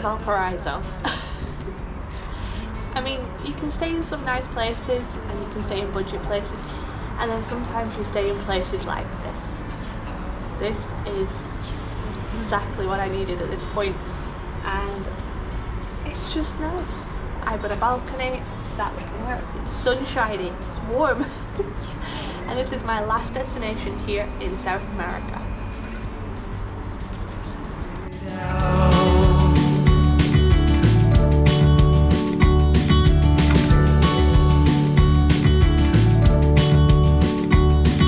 Valparaiso. I mean, you can stay in some nice places and you can stay in budget places, and then sometimes you stay in places like this. This is exactly what I needed at this point, and it's just nice. I've got a balcony, sat looking out, it's sunshiny, it's warm. And this is my last destination here in South America.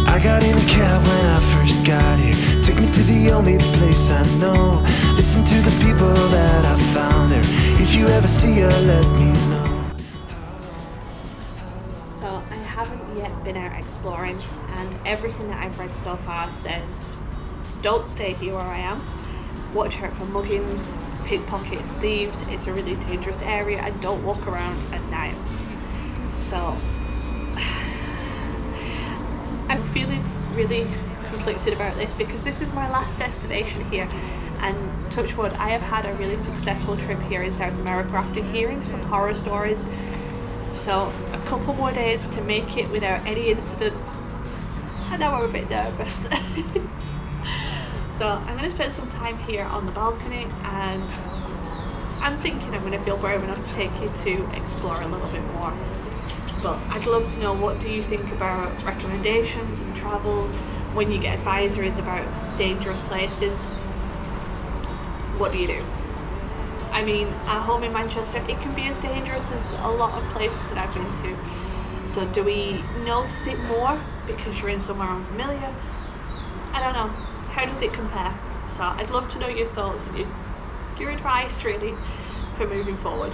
I got in a cab when I first got here. Take me to the only place I know. Listen to the people that I found there. If you ever see her, let me know. So I haven't yet been out exploring, and everything that I've read so far says don't stay here where I am. Watch out for muggings, pickpockets, thieves. It's a really dangerous area, and don't walk around at night. So I'm feeling really conflicted about this because this is my last destination here, and touch wood, I have had a really successful trip here in South America after hearing some horror stories. So a couple more days to make it without any incidents. I know I'm a bit nervous. So I'm going to spend some time here on the balcony, and I'm thinking I'm going to feel brave enough to take you to explore a little bit more. But I'd love to know, what do you think about recommendations and travel when you get advisories about dangerous places? What do you do? I mean, at home in Manchester, it can be as dangerous as a lot of places that I've been to. So do we notice it more because you're in somewhere unfamiliar? I don't know. How does it compare? So I'd love to know your thoughts and your advice, really, for moving forward.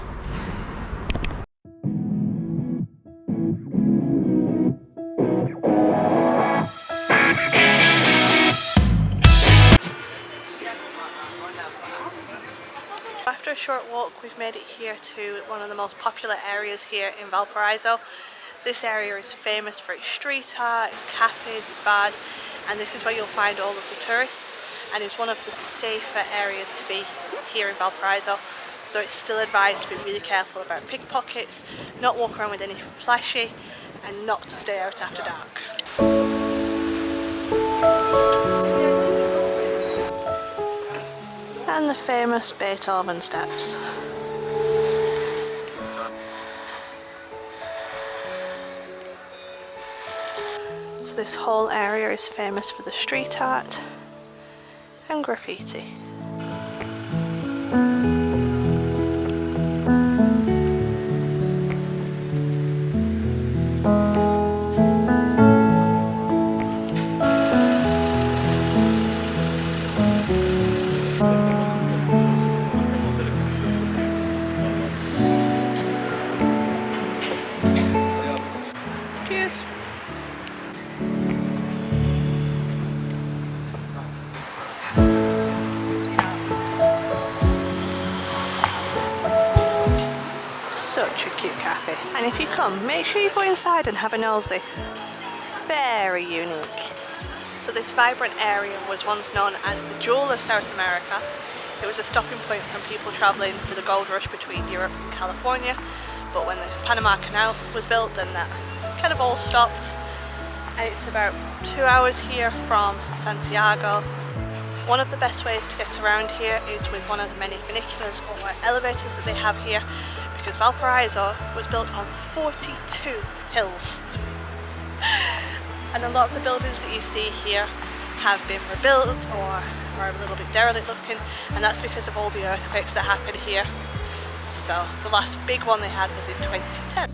After a short walk, we've made it here to one of the most popular areas here in Valparaiso. This area is famous for its street art, its cafes, its bars, and this is where you'll find all of the tourists, and it's one of the safer areas to be here in Valparaiso, though it's still advised to be really careful about pickpockets, not walk around with anything flashy, and not to stay out after dark. And the famous Beethoven steps. So this whole area is famous for the street art and graffiti. Such a cute cafe, and if you come, make sure you go inside and have a nosy. Very unique. So this vibrant area was once known as the Jewel of South America. It was a stopping point from people travelling for the gold rush between Europe and California, but when the Panama Canal was built, then that kind of all stopped, and it's about 2 hours here from Santiago. One of the best ways to get around here is with one of the many funiculars or elevators that they have here, because Valparaiso was built on 42 hills. And a lot of the buildings that you see here have been rebuilt or are a little bit derelict looking, and that's because of all the earthquakes that happened here. So the last big one they had was in 2010.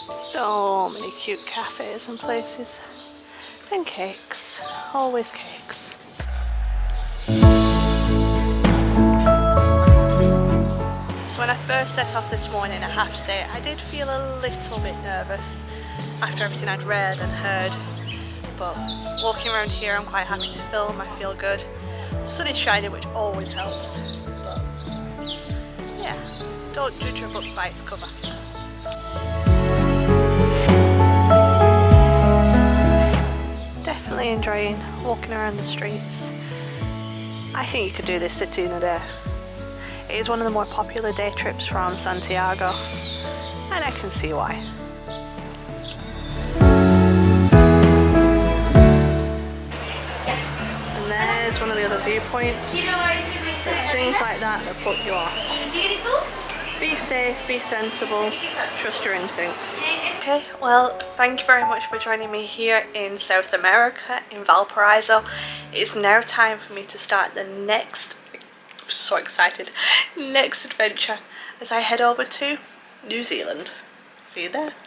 So many cute cafes and places, and cakes, always cakes. So when I first set off this morning, I have to say I did feel a little bit nervous after everything I'd read and heard, but walking around here I'm quite happy to film. I feel good. The sun is shining, which always helps. But yeah, don't judge a book by its cover. Definitely enjoying walking around the streets. I think you could do this city in a day. It is one of the more popular day trips from Santiago, and I can see why. And there's one of the other viewpoints. There's things like that that put you off. Be safe, be sensible, trust your instincts. Okay, well, thank you very much for joining me here in South America, in Valparaiso. It's now time for me to start the next, I'm so excited, next adventure as I head over to New Zealand. See you there.